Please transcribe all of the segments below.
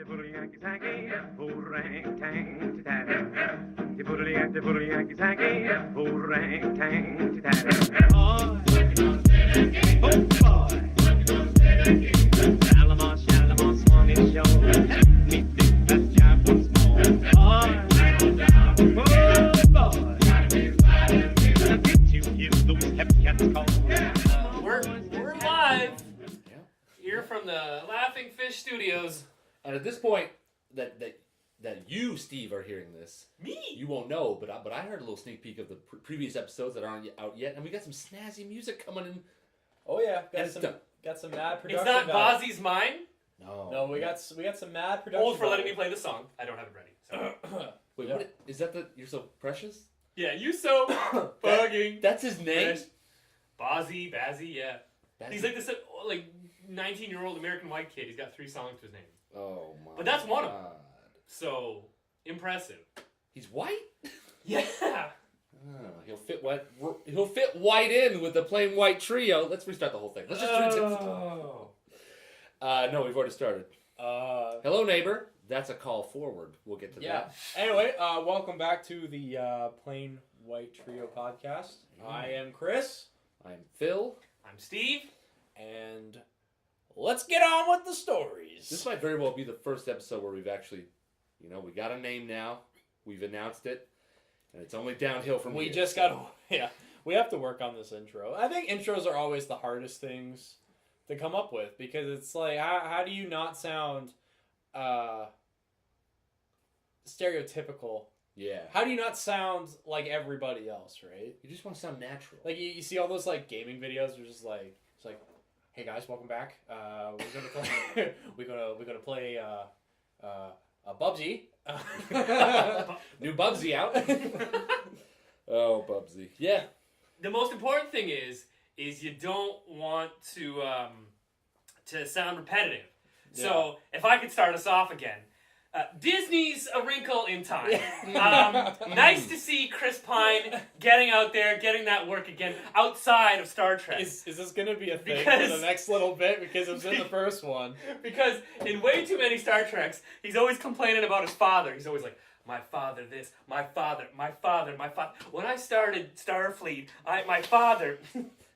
We're live here from the Laughing Fish Studios. And at this point, that you, Steve, are hearing this. Me? You won't know, but I heard a little sneak peek of the previous episodes that aren't out yet, and we got some snazzy music coming in. Oh yeah, got some mad production. It's not Bozzy's mine. No, we got some mad production. Hold for letting me play the song. I don't have it ready. So. Wait, Yeah. what? Is that the You're So Precious? Yeah, you so bugging. That's his name? Bazzy, yeah. Bazzy? He's like this 19-year-old American white kid. He's got 3 songs to his name. Oh my! But that's one of God. them. So impressive. He's white. Yeah. He'll fit white in with the plain white trio. Let's restart the whole thing. Let's just no, we've already started. Hello, neighbor. That's a call forward. We'll get to that. Anyway, welcome back to the Plain White Trio podcast. I am Chris. I'm Phil. I'm Steve. And let's get on with the stories. This might very well be the first episode where we've actually, we got a name now. We've announced it. And it's only downhill from here. We have to work on this intro. I think intros are always the hardest things to come up with because it's like, how do you not sound stereotypical? Yeah. How do you not sound like everybody else, right? You just want to sound natural. Like you see all those like gaming videos where it's like, hey guys, welcome back. We're gonna play. we're gonna play a Bubsy. New Bubsy out. Oh, Bubsy. Yeah. The most important thing is you don't want to sound repetitive. Yeah. So if I could start us off again. Disney's A Wrinkle in Time. Nice to see Chris Pine getting out there, getting that work again outside of Star Trek. Is this going to be a thing for the next little bit? Because it was in the first one. Because in way too many Star Treks, he's always complaining about his father. He's always like, my father this, my father. When I started Starfleet, my father...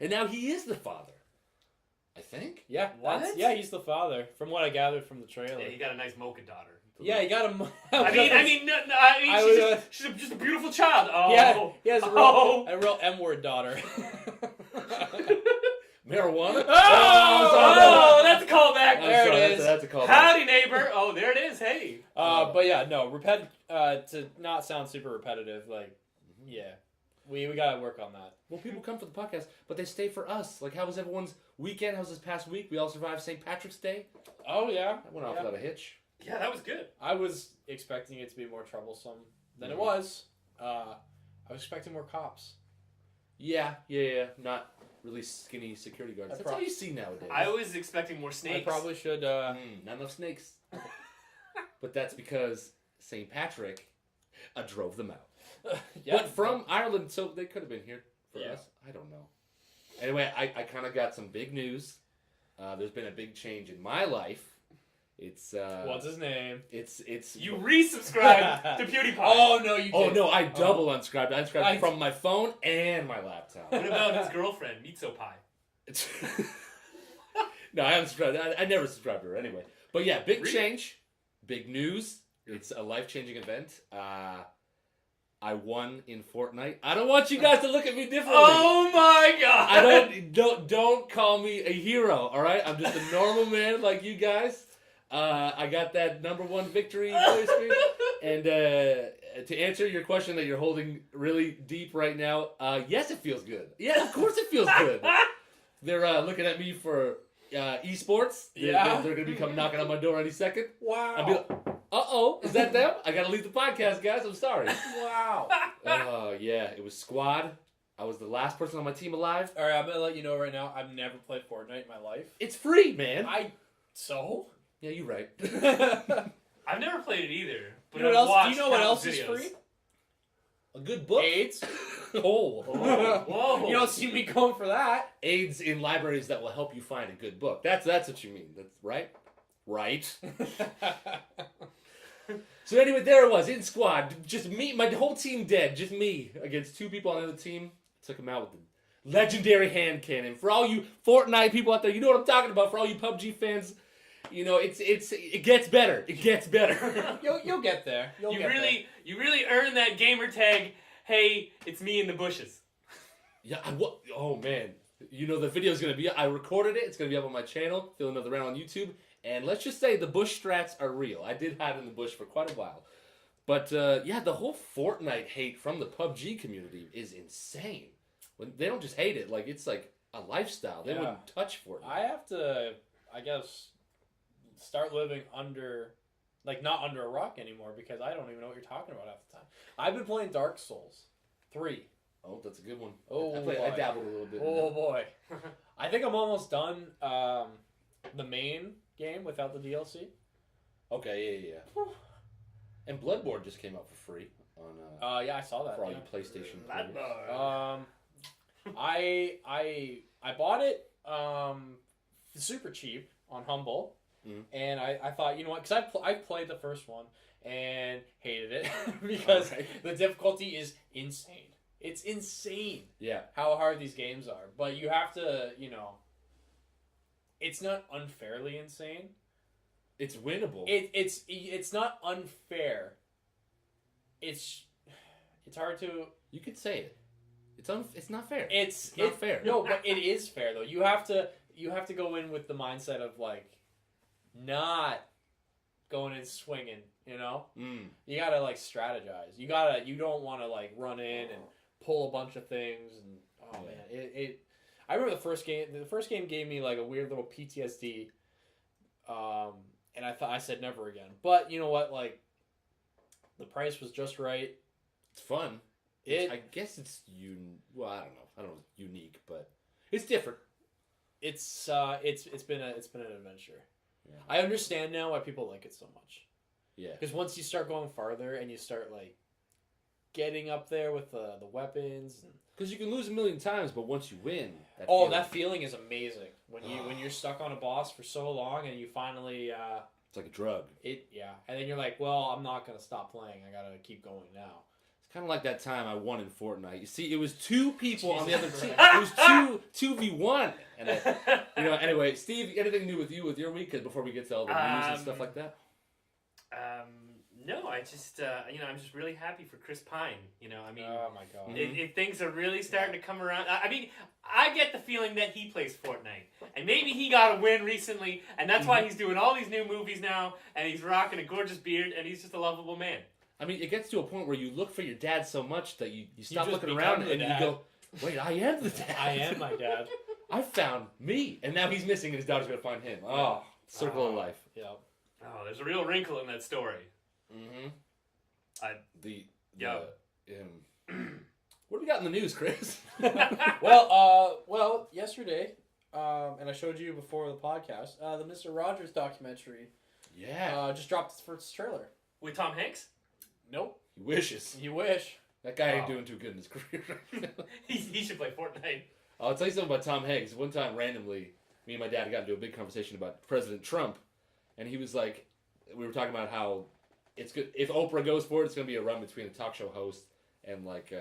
And now he is the father. I think. Yeah. What? Yeah, he's the father, from what I gathered from the trailer. Yeah, he got a nice mocha daughter. Yeah, he got a... she's just a beautiful child. Oh. Yeah, he has a real M-word daughter. Marijuana? Oh, that's a callback. There it is. That's a callback. Howdy, neighbor. Oh, there it is. Hey. But yeah, no, to not sound super repetitive, we gotta work on that. Well, people come for the podcast, but they stay for us. Like, how was everyone's weekend? How was this past week? We all survived St. Patrick's Day. Oh, yeah. That went off without a hitch. Yeah, that was good. I was expecting it to be more troublesome than it was. I was expecting more cops. Yeah. Not really skinny security guards. That's all you see nowadays. I was expecting more snakes. I probably should... not enough snakes. But that's because St. Patrick drove them out. Yeah. But from Ireland, so they could have been here for us. I don't know. Anyway, I kind of got some big news. There's been a big change in my life. It's what's his name? It's You resubscribed to PewDiePie. Oh no, you did. Oh no, I double unscribed. I unscribed from my phone and my laptop. What about his girlfriend, Mitso Pie? No, I unsubscribed. I never subscribed to her anyway. But yeah, big change, big news. It's a life-changing event. I won in Fortnite. I don't want you guys to look at me differently. Oh my god! Don't call me a hero. All right, I'm just a normal man like you guys. I got that #1 victory voice screen. And to answer your question that you're holding really deep right now, yes, it feels good. Yeah, of course it feels good. They're looking at me for esports. They're going to be coming knocking on my door any second. Wow. I'll be like, uh-oh, is that them? I got to leave the podcast, guys. I'm sorry. Wow. Oh, yeah, it was squad. I was the last person on my team alive. All right, I'm going to let you know right now, I've never played Fortnite in my life. It's free, man. So? Yeah, you're right. I've never played it either. But Do you know what else is free? A good book? AIDS. Oh. Whoa. You don't see me going for that. AIDS in libraries that will help you find a good book. That's what you mean. That's right? Right. So anyway, there it was, in squad. Just me, my whole team dead. Just me against 2 people on the other team. Took him out with the legendary hand cannon. For all you Fortnite people out there, you know what I'm talking about. For all you PUBG fans, you know, it gets better. It gets better. You'll get there. You really earn that gamer tag. Hey, it's me in the bushes. Yeah, oh man. You know the video's gonna be, I recorded it, it's gonna be up on my channel, fill another round on YouTube, and let's just say the bush strats are real. I did hide in the bush for quite a while. But yeah, the whole Fortnite hate from the PUBG community is insane. When they don't just hate it, like it's like a lifestyle. They wouldn't touch Fortnite. I have to, I guess, start living under, like not under a rock anymore because I don't even know what you're talking about half the time. I've been playing Dark Souls 3. Oh, that's a good one. Oh, I dabbled a little bit. Oh boy. I think I'm almost done the main game without the DLC. Okay, yeah. And Bloodborne just came out for free on yeah, I saw that. for all you PlayStation players. I bought it super cheap on Humble, and I thought, you know what, because I played the first one and hated it because the difficulty is insane. It's insane. Yeah. How hard these games are, but you have to, you know, it's not unfairly insane. It's winnable. It's not unfair. It's hard to. You could say it. It's not fair. It's not fair. No, but it is fair though. You have to go in with the mindset of like, not going in swinging. You know, you gotta like strategize. You don't want to like run in and pull a bunch of things and man, I remember the first game. The first game gave me like a weird little PTSD. And I said never again. But you know what? Like, the price was just right. It's fun. I guess it's well, I don't know, unique, but it's different. It's been an adventure. Yeah. I understand now why people like it so much. Yeah. Because once you start going farther and you start like getting up there with the weapons, because you can lose a million times, but once you win, that feeling is amazing. When you're stuck on a boss for so long and you finally it's like a drug. And then you're like, well, I'm not gonna stop playing. I gotta keep going now. It's kind of like that time I won in Fortnite. You see, it was 2 people on the other team. It was 2v1. And anyway, Steve, anything new with you with your week? Before we get to all the news and stuff like that. No, I just I'm just really happy for Chris Pine. Oh my god. If things are really starting to come around. I mean, I get the feeling that he plays Fortnite, and maybe he got a win recently, and that's why he's doing all these new movies now, and he's rocking a gorgeous beard, and he's just a lovable man. I mean, it gets to a point where you look for your dad so much that you stop just looking around and dad. you go, wait, I am the dad. I am my dad. I found me, and now he's missing, and his daughter's gonna find him. Oh, circle of life. Yeah. Oh, there's a real wrinkle in that story. Mm-hmm. What do we got in the news, Chris? Well, yesterday, and I showed you before the podcast, the Mr. Rogers documentary. Yeah. Just dropped its first trailer. With Tom Hanks? Nope. He wishes. You wish. That guy ain't doing too good in his career. He should play Fortnite. I'll tell you something about Tom Hanks. One time, randomly, me and my dad got into a big conversation about President Trump, and he was like, we were talking about how it's good if Oprah goes for it. It's going to be a run between a talk show host and like,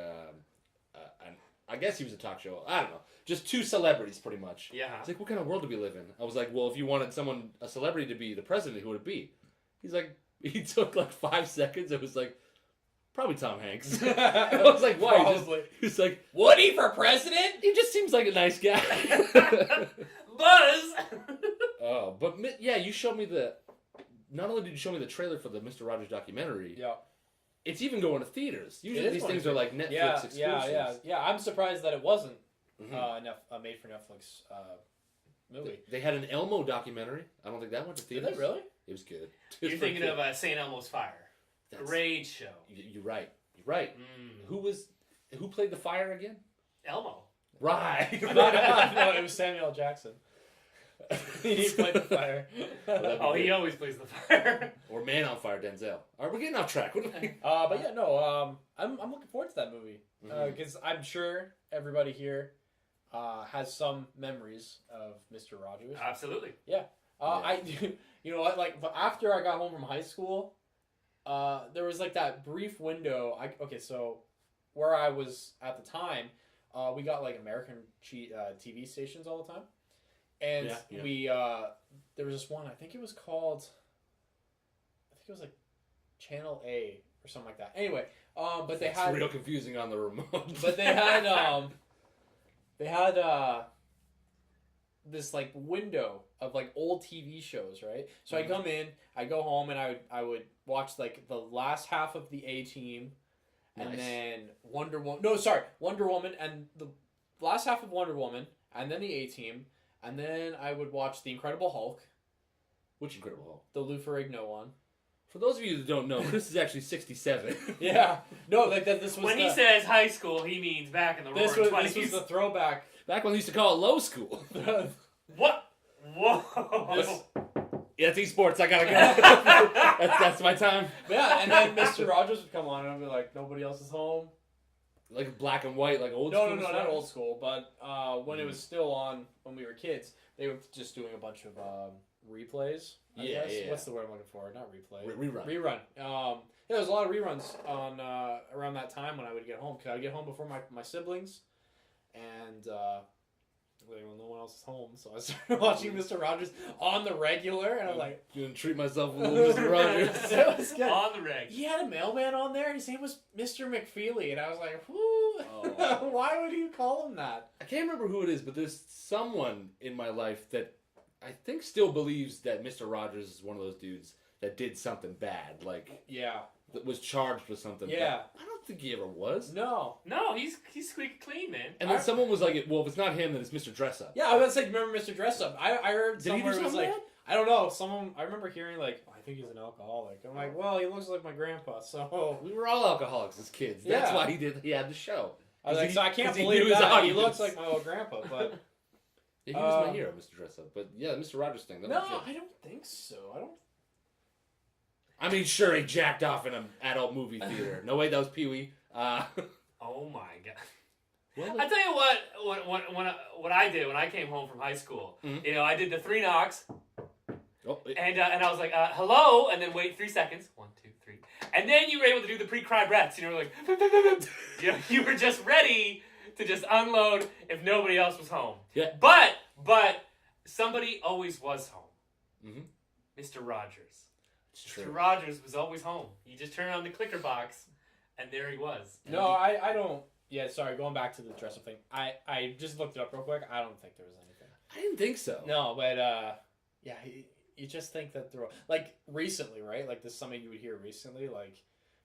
I guess he was a talk show. I don't know, just 2 celebrities, pretty much. Yeah. It's like, what kind of world do we live in? I was like, well, if you wanted a celebrity to be the president, who would it be? He's like, he took like 5 seconds. It was like, probably Tom Hanks. I was like, why? He was like, would he for president? He just seems like a nice guy. Buzz. Oh, but yeah, you showed me not only did you show me the trailer for the Mr. Rogers documentary, yeah, it's even going to theaters. Usually these things are like Netflix exclusives. Yeah. I'm surprised that it wasn't a made for Netflix movie. They had an Elmo documentary. I don't think that went to theaters. Did they really? It was good. You're thinking of St. Elmo's Fire. Great show. You're right. Who played the fire again? Elmo. Right. No, it was Samuel Jackson. He played the fire. He always plays the fire. Or Man on Fire, Denzel. All right, we're getting off track. But yeah, no. I'm looking forward to that movie because I'm sure everybody here has some memories of Mr. Rogers. Absolutely. Yeah. You know what? Like, but after I got home from high school, there was like that brief window. So where I was at the time, we got like American TV stations all the time, and we there was this one. I think it was called. I think it was like Channel A or something like that. Anyway, but they had real confusing on the remote. But they had this like window of like old TV shows, right? So I come in, I go home, and I would watch like the last half of the A Team, and then Wonder Woman. No, sorry, Wonder Woman, and the last half of Wonder Woman, and then the A Team, and then I would watch the Incredible Hulk. Which Incredible Hulk? The Lou Ferrigno one. For those of you that don't know, Chris is actually 67. Yeah, no, like that. This was when he says high school, he means back in the this roaring was 20s. this was the throwback. Back when they used to call it low school. What? Whoa! Yeah, it's esports. I gotta go. that's my time. Yeah, and then Mr. Rogers would come on, and I'd be like, nobody else is home. Like black and white, like old school. No, not old school, but when it was still on when we were kids, they were just doing a bunch of replays. I guess. What's the word I'm looking for? Not replay. Rerun. Yeah, there was a lot of reruns on around that time when I would get home, because I would get home before my siblings, and no one else is home, so I started watching Mr. Rogers on the regular, and I'm like, you gonna treat myself with a little Mr. Rogers. It was good. On the reg. He had a mailman on there, and his name was Mr. McFeely, and I was like, whoo, why would you call him that? I can't remember who it is, but there's someone in my life that I think still believes that Mr. Rogers is one of those dudes that did something bad, like that was charged with something. Yeah, but I don't think he ever was. No, he's squeaky clean, man. And then someone was like, "Well, if it's not him, then it's Mr. Dress Up." Yeah, I was gonna say, remember Mr. Dress Up? I heard did he do somewhere it was something like, bad? I don't know. I remember hearing like, I think he's an alcoholic. I'm like, well, he looks like my grandpa, so We were all alcoholics as kids. That's why he had the show. I was like, so I can't he believe knew his that. He audience. looks like my old grandpa, but Yeah, he was my hero, Mr. Dress Up. But yeah, Mr. Rogers thing. That no, was it. I don't think so. I mean, sure, he jacked off in an adult movie theater. No way, that was Pee Wee. Oh my god. Well, I tell you what I did when I came home from high school. Mhm. You know, I did the 3 knocks, oh, and I was like, hello, and then wait 3 seconds. 1, 2, 3, and then you were able to do the pre-cry breaths. You know, like, you were just ready to just unload if nobody else was home. Yeah. But somebody always was home. Mm-hmm. Mr. Rogers. It's true. Mr. Rogers was always home. You just turn on the clicker box, and there he was. No, I don't. Yeah, sorry. Going back to the dress up thing, I just looked it up real quick. I don't think there was anything. I didn't think so. No, but yeah, you just think that they're like recently, right? Like this is something you would hear recently, like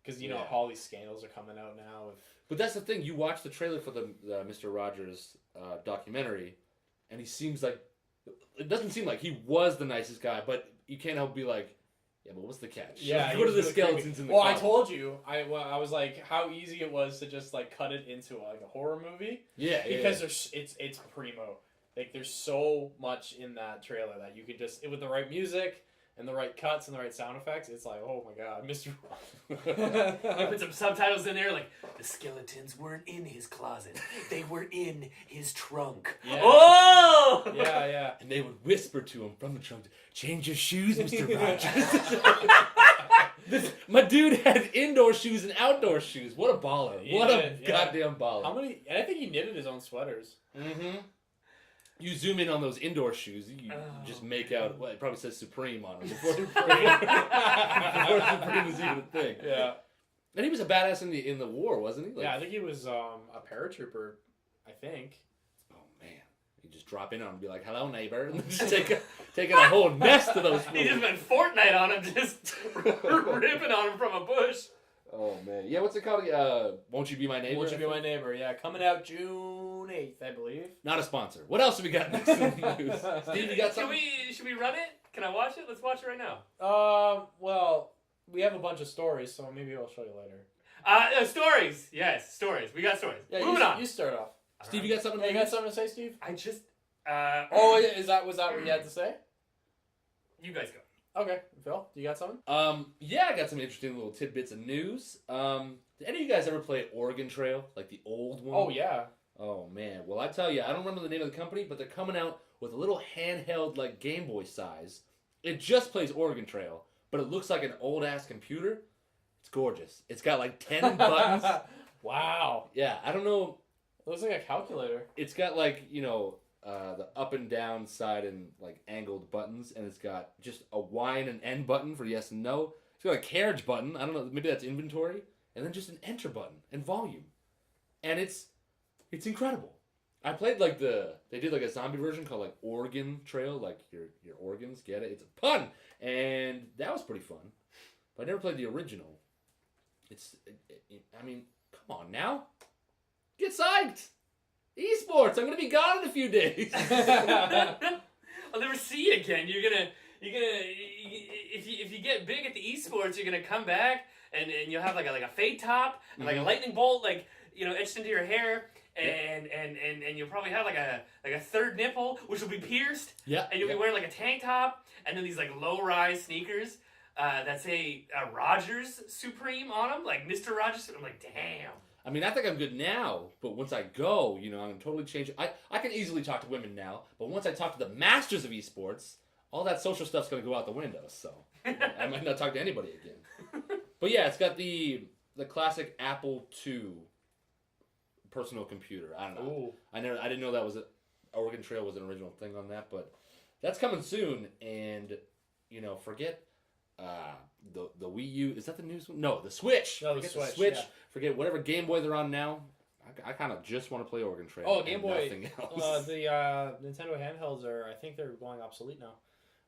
because you know all these scandals are coming out now. But that's the thing. You watch the trailer for the Mr. Rogers documentary, and he seems like it doesn't seem like he was the nicest guy, but you can't help but be like, yeah, but what's the catch? Yeah, what are the really skeletons creepy. in the Well, closet? I told you, I was like, how easy it was to just like cut it into like a horror movie. Yeah, because it's primo. Like there's so much in that trailer that you could just with the right music and the right cuts and the right sound effects. It's like, oh my god, Mr. I put some subtitles in there, like the skeletons weren't in his closet; they were in his trunk. Yeah. Oh! Yeah. And they would whisper to him from the trunk, "Change your shoes, Mr. Rogers." My dude had indoor shoes and outdoor shoes. What a baller! What a goddamn baller! How many? And I think he knitted his own sweaters. Mm-hmm. You zoom in on those indoor shoes, you just make out. Well, it probably says Supreme on them before Supreme was even a thing. Yeah. And he was a badass in the war, wasn't he? Like, Yeah, I think he was a paratrooper. I think. oh man, you just drop in on him and be like, "Hello, neighbor," and just take a whole nest of those. He just went Fortnite on him, just ripping on him from a bush. Oh man, yeah. What's it called? Won't You Be My Neighbor? Won't You Be My Neighbor? Yeah, coming out June 8th, I believe. Not a sponsor. What else have we got next in the news? Steve, you got something? Should we run it? Can I watch it? Let's watch it right now. Well, we have a bunch of stories, so maybe I'll show you later. Stories. Yes, stories. We got stories. Yeah, Moving on. You start off. Steve, you got something? Yeah, you got something to say, Steve? I just. Oh, yeah, was that what you had to say? You guys go. Okay, Phil, you got something? Yeah, I got some interesting little tidbits of news. Did any of you guys ever play Oregon Trail, like the old one? Oh yeah. Oh man, well I tell you, I don't remember the name of the company, but they're coming out with a little handheld like Game Boy size. It just plays Oregon Trail, but it looks like an old ass computer. It's gorgeous. It's got like 10 buttons. Wow. Yeah, I don't know. It looks like a calculator. It's got like, the up and down side and like angled buttons, and it's got just a Y and an N button for yes and no. It's got a carriage button. I don't know, maybe that's inventory, and then just an enter button and volume. And it's incredible. I played like they did like a zombie version called like Oregon Trail, like your organs, get it? It's a pun, and that was pretty fun. But I never played the original. I mean, come on now, get psyched. Esports. I'm gonna be gone in a few days. I'll never see you again. You're gonna if you get big at the esports, you're gonna come back and you'll have like a fade top and like a lightning bolt etched into your hair. And you'll probably have like a third nipple, which will be pierced. Yeah. And you'll be wearing like a tank top, and then these like low-rise sneakers that say Rogers Supreme on them, like Mr. Rogers. I'm like, damn. I mean, I think I'm good now, but once I go, I'm gonna totally change. I can easily talk to women now, but once I talk to the masters of esports, all that social stuff's gonna go out the window. So I might not talk to anybody again. But yeah, it's got the classic Apple II personal computer. I don't know. Ooh. I didn't know that was Oregon Trail was an original thing on that, but that's coming soon. And forget the Wii U. Is that the newest one? No, the Switch. No, Forget the Switch. Yeah. Forget whatever Game Boy they're on now. I kind of just want to play Oregon Trail. Oh, Game Boy. Nothing else. The Nintendo handhelds I think they're going obsolete now.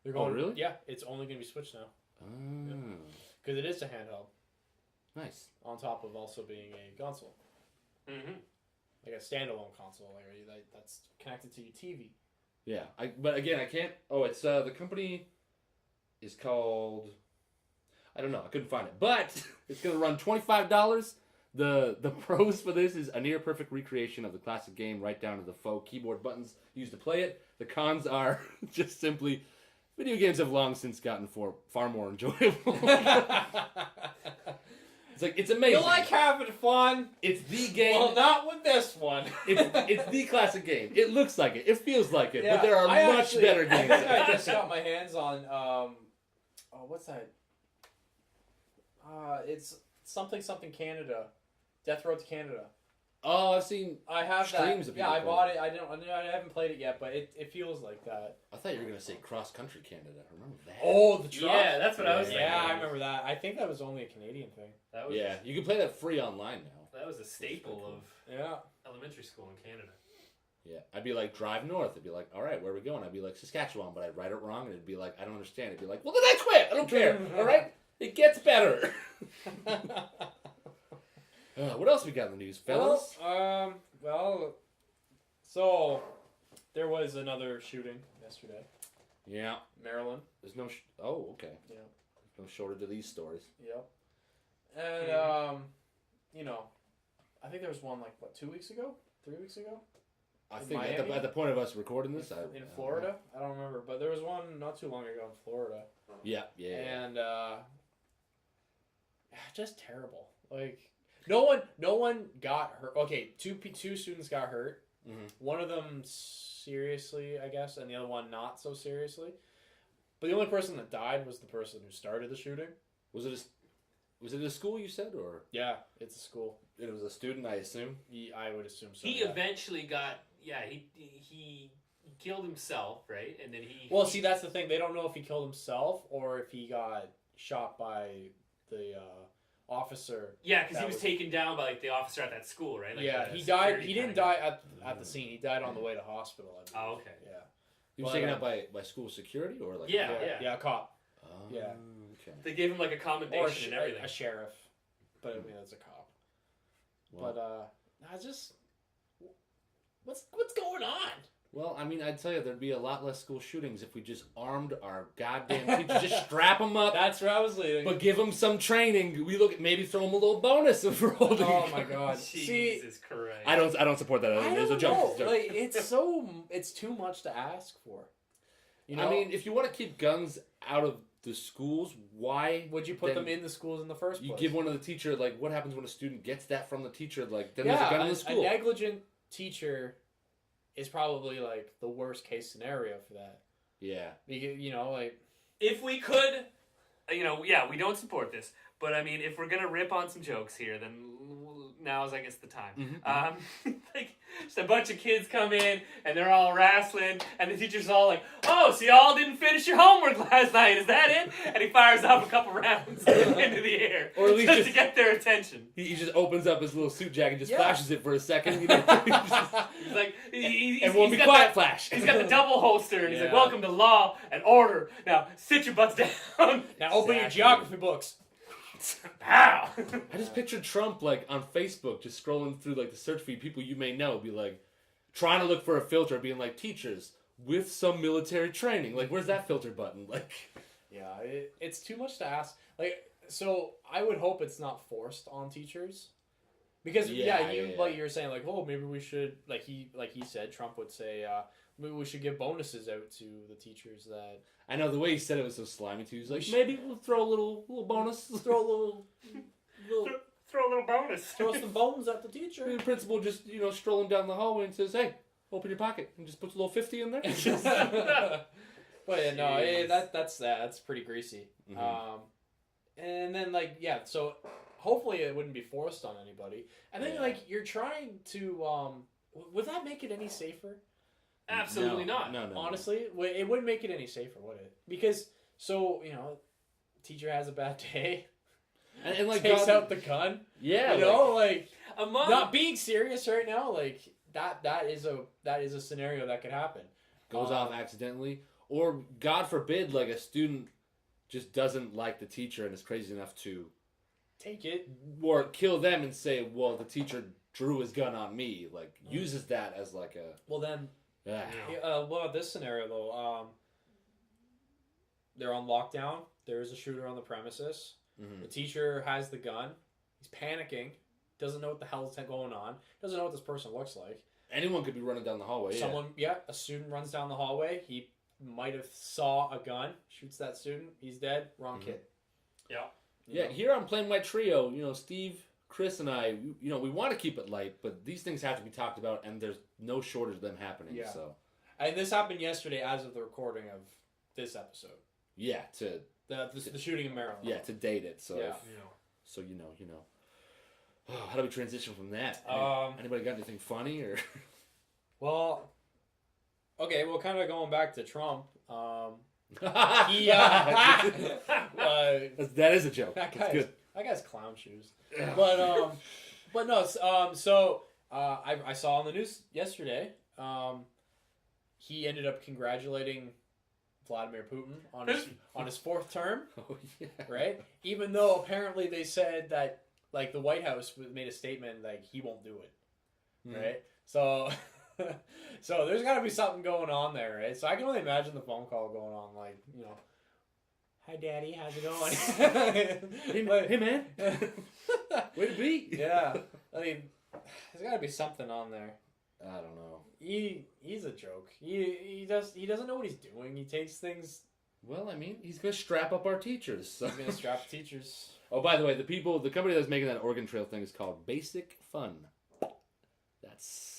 They're going. Oh, really? Yeah, it's only going to be Switch now. Because it is a handheld. Nice. On top of also being a console. Mm-hmm. Like a standalone console, that's connected to your TV. Yeah, but again, I can't. Oh, it's the company is called. I don't know. I couldn't find it, but it's gonna run $25. The pros for this is a near perfect recreation of the classic game, right down to the faux keyboard buttons used to play it. The cons are just simply, video games have long since gotten far more enjoyable. It's amazing. You like having fun? It's the game. Well, not with this one. It's the classic game. It looks like it. It feels like it. Yeah, but there are much better games. I just got my hands on. What's that? It's something Canada. Death Road to Canada. Oh, I've seen. I have streams that. of Yeah, people I bought it. I haven't played it yet, but it feels like that. I thought you were gonna say cross country Canada. Remember that? Oh, the truck. Yeah, that's what I was thinking. Yeah, I remember that. I think that was only a Canadian thing. That was Yeah, you can play that free online now. That was a staple of elementary school in Canada. Yeah, I'd be like, drive north. It'd be like, all right, where are we going? I'd be like, Saskatchewan, but I'd write it wrong, and it'd be like, I don't understand. It'd be like, well, then I quit. I don't care. All right, it gets better. What else we got in the news, fellas? So there was another shooting yesterday. Yeah, Maryland. there's no. Oh, okay. Yeah. There's no shortage of these stories. Yep. And I think there was one 2 weeks ago, 3 weeks ago. I In think Miami? at the point of us recording this, In Florida, I don't remember, but there was one not too long ago in Florida. Yeah. And just terrible. No one got hurt. Okay, two students got hurt. Mm-hmm. One of them seriously, I guess, and the other one not so seriously. But the only person that died was the person who started the shooting. Was it a school you said, or? Yeah, it's a school. It was a student, I assume. I would assume so. He yeah. eventually got. Yeah, he killed himself, right? And then he. Well, see, that's the thing. They don't know if he killed himself or if he got shot by the officer. Yeah, because he was taken down by the officer at that school, right? He died. He didn't die at the scene. He died on the way to hospital. I believe. Oh, okay. Yeah. He was taken out by school security, or like. Yeah, a cop. Oh, Yeah. Okay. They gave him a commendation and everything. A sheriff, but I mean that's a cop. Well, But I just what's going on? Well, I mean, I'd tell you there'd be a lot less school shootings if we just armed our goddamn teachers. Just strap them up. That's where I was leading. But give them some training. Maybe throw them a little bonus if we're holding. Oh my god! Jesus Christ! I don't support that. It's a joke. Know. It's too much to ask for. I mean, if you want to keep guns out of the schools, why would you put them in the schools in the first place? You give one to the teacher. What happens when a student gets that from the teacher? Then there's a gun in the school. A negligent teacher is probably like the worst case scenario for that. Yeah. You know, like If we could, we don't support this, but I mean, if we're gonna rip on some jokes here, then now's, I guess, the time. Like, just a bunch of kids come in and they're all wrestling, and the teacher's all like, "Oh, so y'all didn't finish your homework last night? Is that it?" And he fires off a couple rounds into the air, or at least just to get their attention. He just opens up his little suit jacket, and just flashes it for a second. He's like, and we'll be quiet. Flash. He's got the double holster, and he's like, "Welcome to law and order. Now sit your butts down. Now open your geography books." Pow! I just pictured Trump like on Facebook, just scrolling through like the search feed, people you may know, be like trying to look for a filter, being like teachers with some military training. Like, where's that filter button? Like, yeah, it's too much to ask. Like, so I would hope it's not forced on teachers, because like you were saying, like, oh, maybe we should, like he said, Trump would say, maybe we should give bonuses out to the teachers that. I know the way he said it was so slimy too. He's like, maybe we'll throw a little bonus, throw a little throw a little bonus, throw some bones at the teacher. The principal just strolling down the hallway and says, "Hey, open your pocket," and just puts a little 50 in there. But yeah, no, that's pretty greasy. Mm-hmm. And then so hopefully it wouldn't be forced on anybody. And then you're trying to would that make it any safer? Absolutely not. No. Honestly, it wouldn't make it any safer, would it? Because teacher has a bad day, and like takes out the gun. Yeah, not being serious right now, like that is a scenario that could happen. Goes off accidentally, or God forbid, like a student just doesn't like the teacher and is crazy enough to take it or kill them and say, "Well, the teacher drew his gun on me." Like uses that as like a what about this scenario though? They're on lockdown. There is a shooter on the premises. Mm-hmm. The teacher has the gun. He's panicking. Doesn't know what the hell is going on. Doesn't know what this person looks like. Anyone could be running down the hallway. A student runs down the hallway. He might have saw a gun. Shoots that student. He's dead. Wrong kid. Yeah. Here on Plain White Trio, Steve, Chris, and I, we want to keep it light, but these things have to be talked about, and there's no shortage of them happening. Yeah. So, and this happened yesterday, as of the recording of this episode. Yeah, the shooting in Maryland. Yeah, to date it. So, so you know. Oh, how do we transition from that? Anybody got anything funny or? Well, okay. Well, kind of going back to Trump. That is a joke. That's good. That guy's clown shoes. But no. So I saw on the news yesterday. He ended up congratulating Vladimir Putin on his fourth term. Oh yeah. Right. Even though apparently they said that like the White House made a statement like he won't do it. Right. So. So there's got to be something going on there, right? So I can only imagine the phone call going on, like, "Hi, Daddy, how's it going?" hey man, way to be. Yeah, I mean, there's got to be something on there. I don't know. He's a joke. He doesn't know what he's doing. He takes things. Well, I mean, he's gonna strap up our teachers. So. He's gonna strap teachers. Oh, by the way, the company that's making that Oregon Trail thing is called Basic Fun. That's.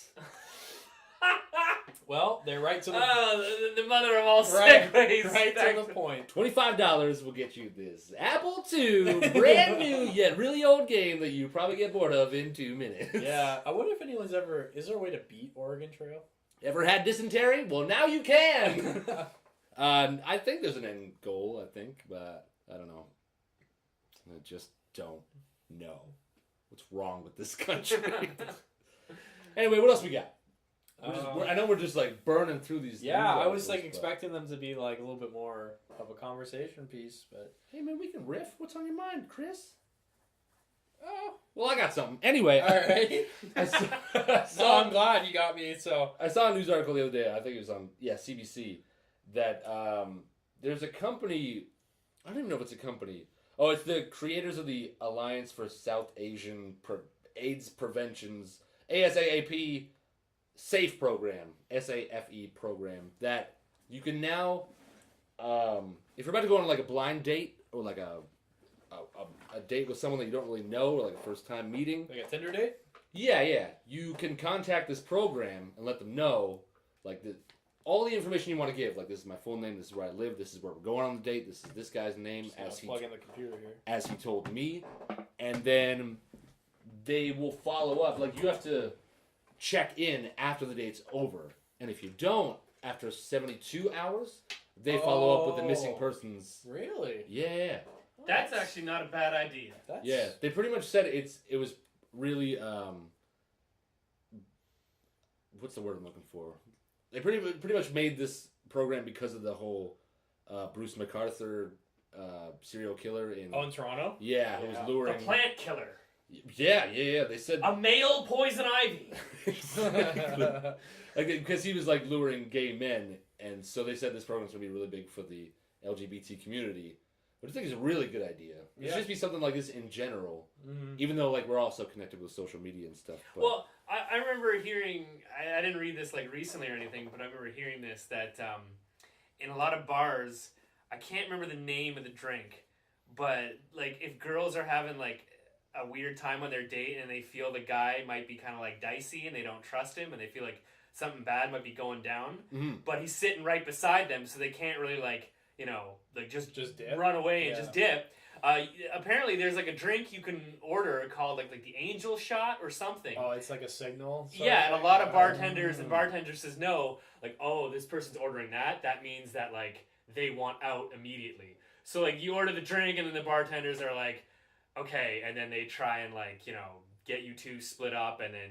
Well, they're right to the mother of all segues. Right to the point. $25 will get you this Apple II, brand new yet really old game that you probably get bored of in 2 minutes. Yeah, I wonder if anyone's ever. Is there a way to beat Oregon Trail? Ever had dysentery? Well, now you can. I think there's an end goal. I think, but I don't know. I just don't know what's wrong with this country. Anyway, what else we got? I know we're just like burning through these. Yeah, I was like expecting them to be like a little bit more of a conversation piece, but hey, man, we can riff. What's on your mind, Chris? Oh, well, I got something. Anyway, all right. So I'm glad you got me. So I saw a news article the other day. I think it was on CBC that there's a company. I don't even know if it's a company. Oh, it's the creators of the Alliance for South Asian AIDS Prevention's ASAAP. SAFE program, SAFE program, that you can now, if you're about to go on like a blind date or like a date with someone that you don't really know or like a first time meeting. Like a Tinder date? Yeah. You can contact this program and let them know, like, all the information you want to give. Like, this is my full name, this is where I live, this is where we're going on the date, this is this guy's name, Plug in the computer here. as he told me. And then they will follow up. Like, you have to check in after the date's over. And if you don't, after 72 hours, they follow up with the missing persons. Really? Yeah. That's actually not a bad idea. Yeah, they pretty much said it was really what's the word I'm looking for? They pretty much made this program because of the whole Bruce McArthur serial killer in Toronto. Yeah, who was luring A plant killer. Yeah. They said a male poison ivy. like because he was like luring gay men, and so they said this program's gonna be really big for the LGBT community. But I think it's a really good idea. It should just be something like this in general, even though like we're all so connected with social media and stuff. But. Well, I remember hearing. I didn't read this like recently or anything, but I remember hearing this that in a lot of bars, I can't remember the name of the drink, but like if girls are having like a weird time on their date and they feel the guy might be kind of like dicey and they don't trust him and they feel like something bad might be going down, but he's sitting right beside them, so they can't really like. Like just dip? run away and just dip. Apparently, there's like a drink you can order called like the angel shot or something. Oh, it's like a signal. Yeah, and a lot of bartenders and bartenders says no. Like, oh, this person's ordering that. That means that like they want out immediately. So like you order the drink and then the bartenders are like, okay, and then they try and like get you two split up and then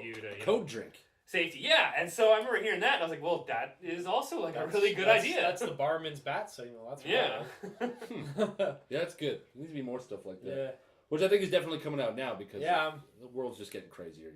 you to code drink. Safety, yeah, and so I remember hearing that, and I was like, well, that is also like a really good idea. That's the barman's bat signal, that's yeah. Yeah, that's good. There needs to be more stuff like that. Yeah. Which I think is definitely coming out now because the world's just getting crazier,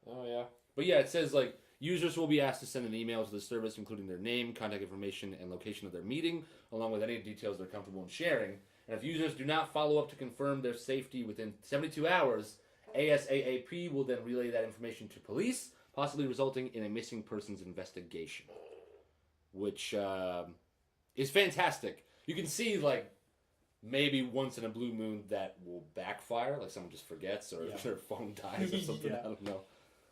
Oh, yeah. But yeah, it says, like, users will be asked to send an email to the service including their name, contact information, and location of their meeting, along with any details they're comfortable in sharing. And if users do not follow up to confirm their safety within 72 hours, ASAAP will then relay that information to police, possibly resulting in a missing persons investigation, which is fantastic. You can see, like, maybe once in a blue moon that will backfire, like someone just forgets or their phone dies or something. I don't know.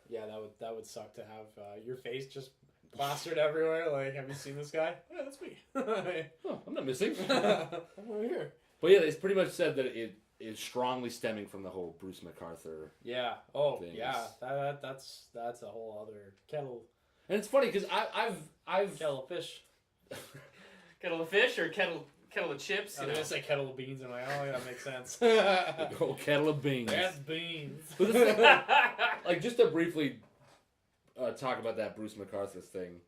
Yeah, that would suck to have your face just plastered everywhere. Like, have you seen this guy? Yeah, that's me. Oh, I'm not missing. I'm over here. But yeah, it's pretty much said that it is strongly stemming from the whole Bruce McArthur. Yeah. Oh, things. yeah. That's a whole other kettle. And it's funny because I've kettle of fish. Kettle of fish or kettle of chips? I was gonna say kettle of beans. I'm like, oh yeah, that makes sense. a whole kettle of beans. That's beans. Like just to briefly talk about that Bruce McArthur thing.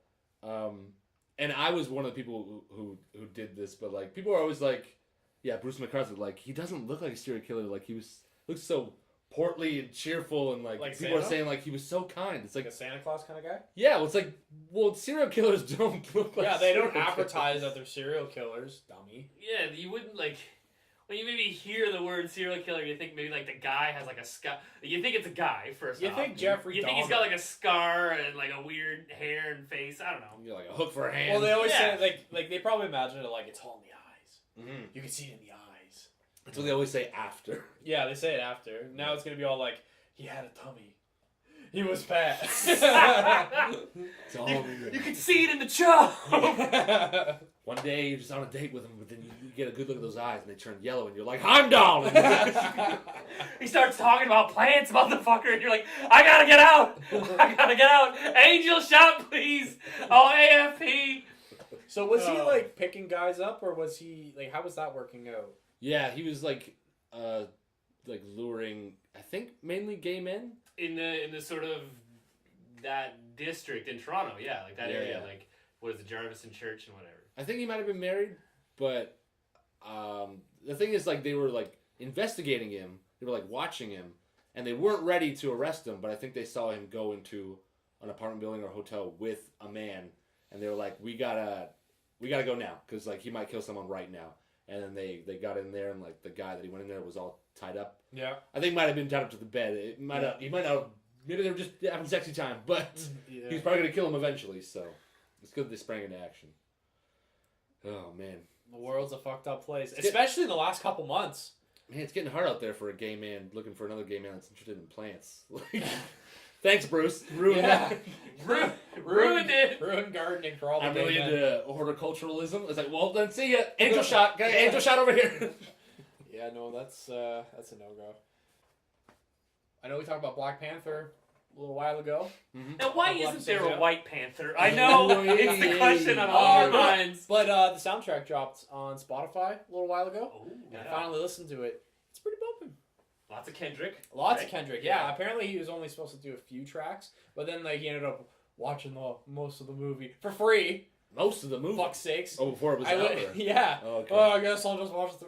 And I was one of the people who did this, but like people are always like, yeah, Bruce McArthur, like he doesn't look like a serial killer. Like he looks so portly and cheerful, and like people Santa? are saying like he was so kind. It's like a Santa Claus kind of guy. Yeah, well, it's like serial killers don't look like. Yeah, they don't serial advertise killers. that they're serial killers, dummy. Yeah, you wouldn't like. When you maybe hear the word serial killer, you think maybe like the guy has like a scar. You think it's a guy first. You off. think Jeffrey? You think he's got like a scar and like a weird hair and face. I don't know. You're like a hook for a hand. Well, they always say like they probably imagine it like it's all in the eyes. Mm-hmm. You can see it in the eyes. That's what they always say after. Yeah, they say it after. Now it's gonna be all like he had a tummy. He was fat. It's all you can see it in the choke. One day you're just on a date with him, but then you get a good look at those eyes and they turn yellow, and you're like, Heimdall! He starts talking about plants, motherfucker, and you're like, I gotta get out! I gotta get out! Angel shot, please! Oh, AFP! So was he like picking guys up, or was he like how was that working out? Yeah, he was like luring, I think mainly gay men in the sort of that district in Toronto, yeah, like that area, like what is it, Jarviston Church and whatever. I think he might have been married, but the thing is, like, they were like investigating him, they were like watching him, and they weren't ready to arrest him. But I think they saw him go into an apartment building or hotel with a man, and they were like, we gotta go now because like he might kill someone right now. And then they got in there, and like the guy that he went in there was all tied up. Yeah, I think might have been tied up to the bed. It might not. He might not. Maybe they were just having sexy time, but he's probably gonna kill him eventually. So it's good they sprang into action. Oh man, the world's a fucked up place, especially the last couple months. Man, it's getting hard out there for a gay man looking for another gay man that's interested in plants. Thanks, Bruce. Ruined that. Ruined it. Ruined gardening for all the I'm gay really men. into horticulturalism. It's like, well, then see ya. Angel shot. Got an angel shot over here. Yeah, no, that's a no-go. I know we talked about Black Panther a little while ago. Mm-hmm. Now, why Couple isn't there a episodes White Panther? I know it's the question on all our minds. But the soundtrack dropped on Spotify a little while ago, Oh, and I finally listened to it. It's pretty bumping. Lots of Kendrick. Lots right? of Kendrick, yeah. Apparently he was only supposed to do a few tracks, but then like he ended up watching most of the movie for free. Most of the movie. Fuck's sakes. Oh, before it was out there. Yeah. Oh, okay. I guess I'll just watch the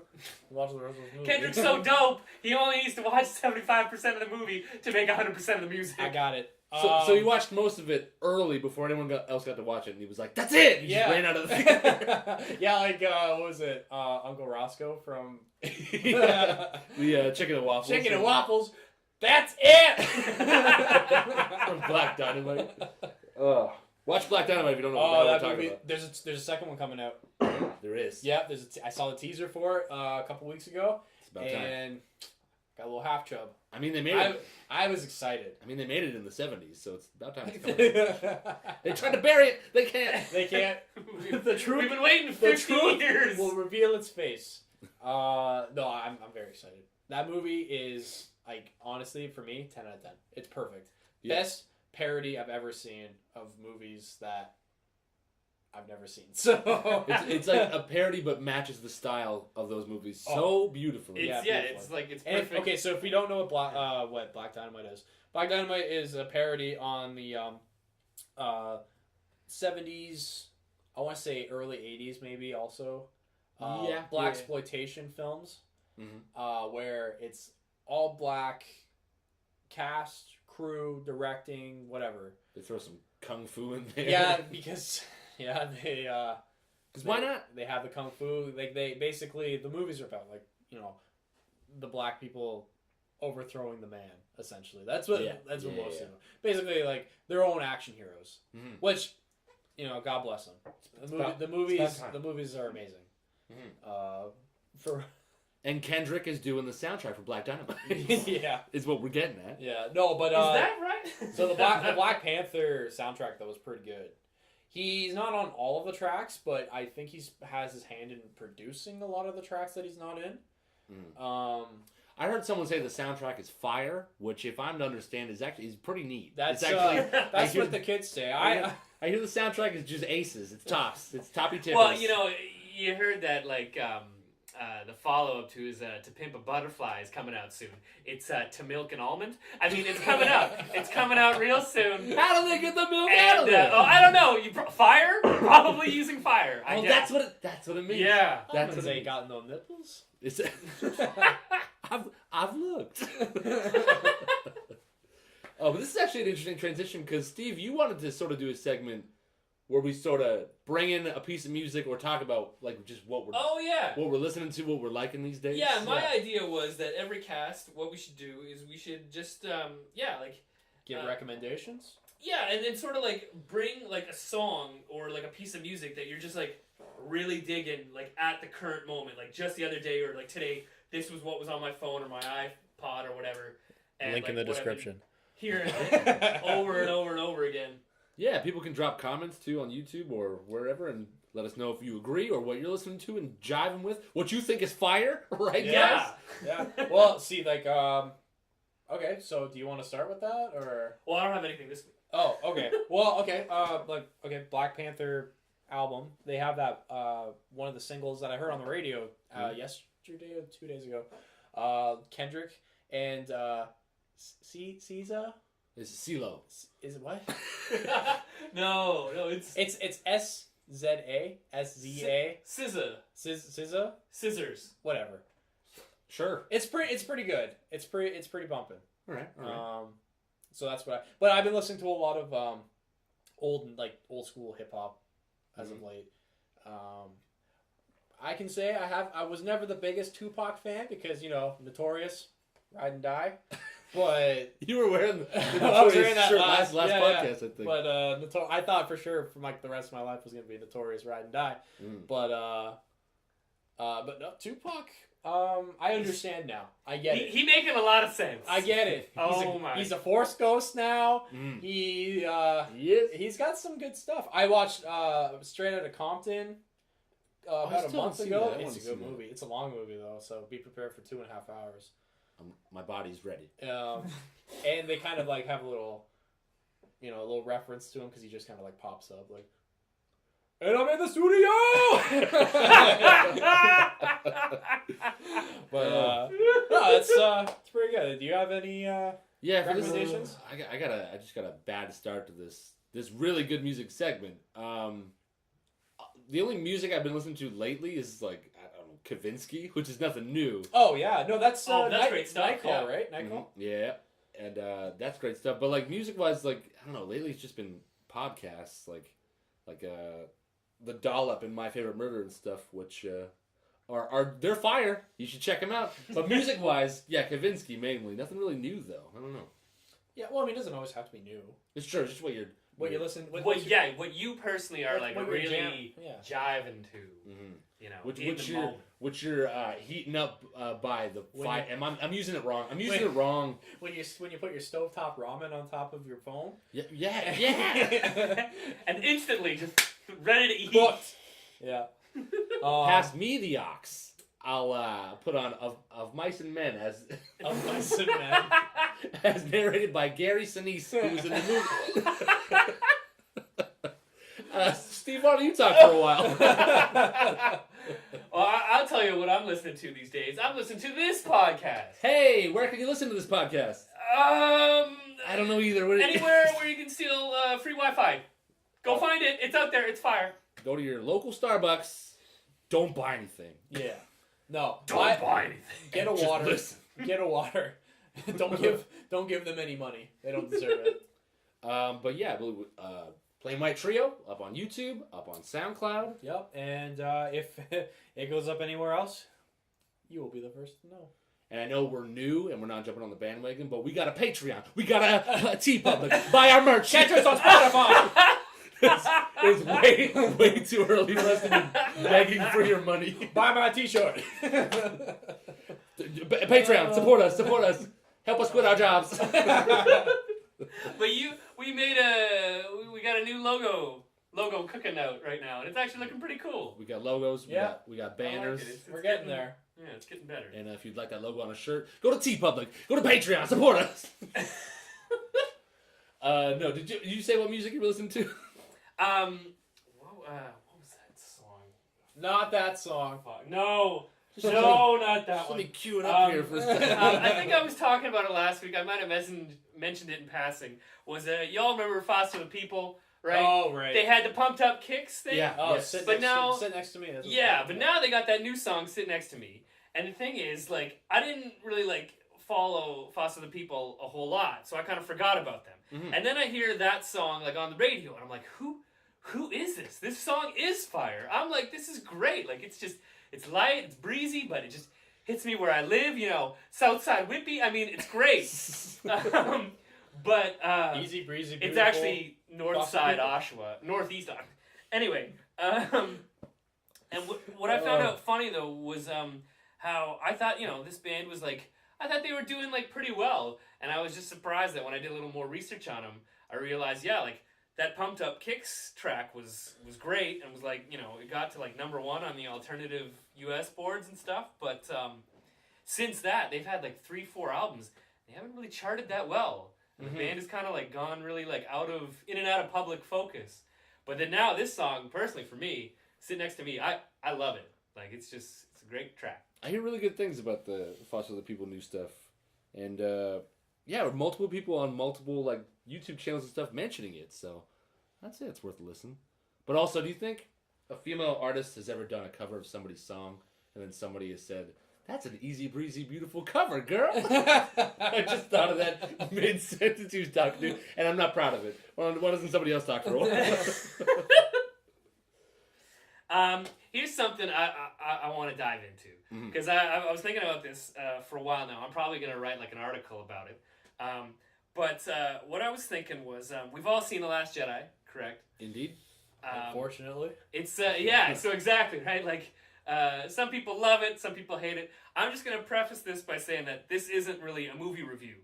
rest of the movie. Kendrick's so dope. He only needs to watch 75% of the movie to make 100% of the music. I got it. So you watched most of it early before anyone else got to watch it, and he was like, "That's it!" He just ran out of the theater. Yeah, like what was it? Uncle Roscoe from the Chicken and Waffles. Chicken and Waffles. That's it. From Black Dynamite. Watch Black Dynamite if you don't know what we're talking about. There's a second one coming out. There is. Yeah, I saw the teaser for it a couple weeks ago, It's about time. and got a little half chub. I mean, they made it. I was excited. I mean, they made it in the '70s, so it's about time it's coming. They tried to bury it. They can't. They can't. The truth. We've been waiting The 50 truth years. will reveal its face. No, I'm very excited. That movie is like honestly for me 10 out of 10. It's perfect. Yeah. Best parody I've ever seen of movies that I've never seen. So It's like a parody, but matches the style of those movies so beautifely. It's, Yeah, it's like it's And perfect. okay, so if you don't know what Black Dynamite is, Black Dynamite is a parody on the 70s, I want to say early 80s maybe also. Black exploitation films, where it's all black cast, crew, directing, whatever. They throw some kung fu in there. Yeah, because they why not? They have the kung fu. Like they basically the movies are about like the black people overthrowing the man. Essentially, that's what most of them. Basically, like their own action heroes, which God bless them. The movies are amazing. And Kendrick is doing the soundtrack for Black Dynamite. Yeah, is what we're getting at. Yeah, no, but is that right? So the Black Panther soundtrack though was pretty good. He's not on all of the tracks, but I think has his hand in producing a lot of the tracks that he's not in. I heard someone say the soundtrack is fire, which, if I'm to understand, is pretty neat. That's it's actually that's what the kids say. I hear the soundtrack is just aces. It's tops. It's toppy tippers. Well, you heard that like the follow-up to is To Pimp a Butterfly is coming out soon. It's To Milk an Almond. I mean, it's coming out. It's coming out real soon. How do they get the milk out of there? I don't know. Fire? Probably using fire. I guess. That's what it means. Yeah. That's what they got no nipples. It's I've looked. Oh, but this is actually an interesting transition because Steve, you wanted to sort of do a segment where we sort of bring in a piece of music or talk about like just what we're listening to, what we're liking these days. Yeah, my idea was that every cast, what we should do is we should just give recommendations. Yeah, and then sort of like bring like a song or like a piece of music that you're just like really digging like at the current moment, like just the other day or like today. This was what was on my phone or my iPod or whatever. And, link in the description. Hearing over and over and over again. Yeah, people can drop comments too on YouTube or wherever and let us know if you agree or what you're listening to and jiving with. What you think is fire, right? Yeah. Yeah. Well, see, like, okay, so do you want to start with that or? Well, I don't have anything this week. Oh, okay. Well, okay. Black Panther album. They have that one of the singles that I heard on the radio yesterday or 2 days ago. Kendrick and SZA. It's CeeLo. Is it what? No, it's SZA. SZA. Scissors. Whatever. Sure. It's pretty good. It's pretty bumping. All right. So that's what but I've been listening to a lot of old school hip hop as of late. I can say I was never the biggest Tupac fan because Notorious, Ride and Die. But you were wearing the I was wearing that shirt last podcast, I think. But I thought for sure for like the rest of my life was gonna be Notorious Ride and Die. But no, Tupac. I understand now. I get it. He making a lot of sense. I get it. He's a Force ghost now. He is. He's got some good stuff. I watched Straight Outta Compton about a month ago. It's a good movie. It's a long movie though, so be prepared for 2.5 hours. My body's ready. And they kind of like have a little reference to him because he just kind of like pops up like, and I'm in the studio. But no, it's pretty good. Do you have any recommendations? I just got a bad start to this really good music segment. The only music I've been listening to lately is like, I don't know, Kavinsky, which is nothing new. Oh yeah, no, that's great stuff. Nightcall, right? Nightcall. Yeah, and that's great stuff. But like music wise, like I don't know, lately it's just been podcasts, like the Dollop and My Favorite Murder and stuff, which are they're fire. You should check them out. But music wise, yeah, Kavinsky mainly. Nothing really new though. I don't know. Yeah, well, I mean, it doesn't always have to be new. It's true. It's just what you're listening. What you personally are like really jiving to. Mm-hmm. You know, which you're heating up by the fire. I'm using it wrong. I'm using it wrong. When you put your stovetop ramen on top of your phone. Yeah. And instantly just ready to eat. Cooked. Yeah. Pass me the ox. I'll put on of Mice and Men as Of Mice and Men as narrated by Gary Sinise, who's in the movie. Steve, why don't you talk for a while? Well, I'll tell you what I'm listening to these days. I'm listening to this podcast. Hey, where can you listen to this podcast? I don't know either. Anywhere where you can steal free Wi-Fi. Go find it. It's out there. It's fire. Go to your local Starbucks. Don't buy anything. Yeah. No. Don't buy anything. Get a water. Listen. Get a water. Don't give them any money. They don't deserve it. But yeah, Plain White Trio up on YouTube, up on SoundCloud. Yep. And if it goes up anywhere else, you will be the first to know. And I know we're new and we're not jumping on the bandwagon, but we got a Patreon. We got a TeePublic. Buy our merch. Catch us on Spotify. It's way too early for us to be begging for your money. Buy my T-shirt. Patreon, support us. Help us quit our jobs. But we got a new logo cooking out right now, and it's actually looking pretty cool. We got logos. We got banners. I like it. We're getting there. Yeah, it's getting better. And if you'd like that logo on a shirt, go to TeePublic. Go to Patreon. Support us. No, did you say what music you were listening to? What was that song? Not that song. No, not that one. Let me cue it up here for a second. I think I was talking about it last week. I might have mentioned it in passing. Was y'all remember Foster the People? Right? Oh, right. They had the pumped up kicks thing. Yeah. Oh, yes. sit next to me. But now they got that new song, Sit Next to Me. And the thing is, like, I didn't really follow Foster the People a whole lot, so I kind of forgot about them. Mm-hmm. And then I hear that song on the radio, and I'm like, who is this? This song is fire. I'm like, this is great. Like, it's light, it's breezy, but it just hits me where I live. Southside Whippy. I mean, it's great. But easy breezy. It's actually Northside Oshawa, Northeast Oshawa. Anyway, and what I found out funny though was how I thought this band was I thought they were doing pretty well, and I was just surprised that when I did a little more research on them, I realized that Pumped Up Kicks track was great and was it got to number 1 on the alternative US boards and stuff, but since that they've had 3-4 albums. They haven't really charted that well. And the band is kind of gone really in and out of public focus. But then now this song, personally for me, Sit Next to Me, I love it. It's a great track. I hear really good things about the Foster the People new stuff. And multiple people on multiple YouTube channels and stuff mentioning it. So that's it. It's worth a listen. But also, do you think a female artist has ever done a cover of somebody's song and then somebody has said, "That's an easy breezy beautiful cover, girl"? I just thought of that mid-sentence he was talking to, and I'm not proud of it. Why doesn't somebody else talk for a while? Here's something I want to dive into, because I was thinking about this for a while now. I'm probably going to write an article about it. But what I was thinking was, we've all seen The Last Jedi, correct? Indeed. Unfortunately. It's, so exactly, right? Some people love it, some people hate it. I'm just going to preface this by saying that this isn't really a movie review.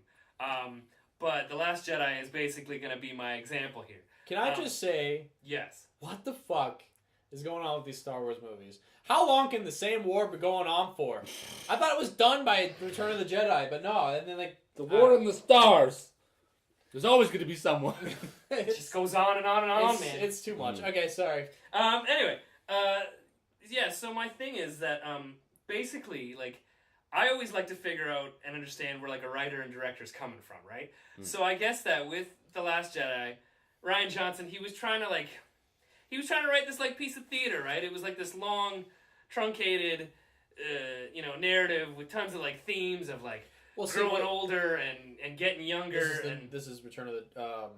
But The Last Jedi is basically going to be my example here. Can I just say, yes. What the fuck is going on with these Star Wars movies? How long can the same war be going on for? I thought it was done by Return of the Jedi, but no. And then like the war in the stars. There's always going to be someone. It just goes on and on and on, man. It's too much. Okay, sorry. Anyway, yeah. So my thing is that basically, like, I always like to figure out and understand where like a writer and director is coming from, right? So I guess that with The Last Jedi, Rian Johnson, he was trying to write this like piece of theater, right? It was like this long, truncated, narrative with tons of like themes of like growing older and getting younger. This is Return of the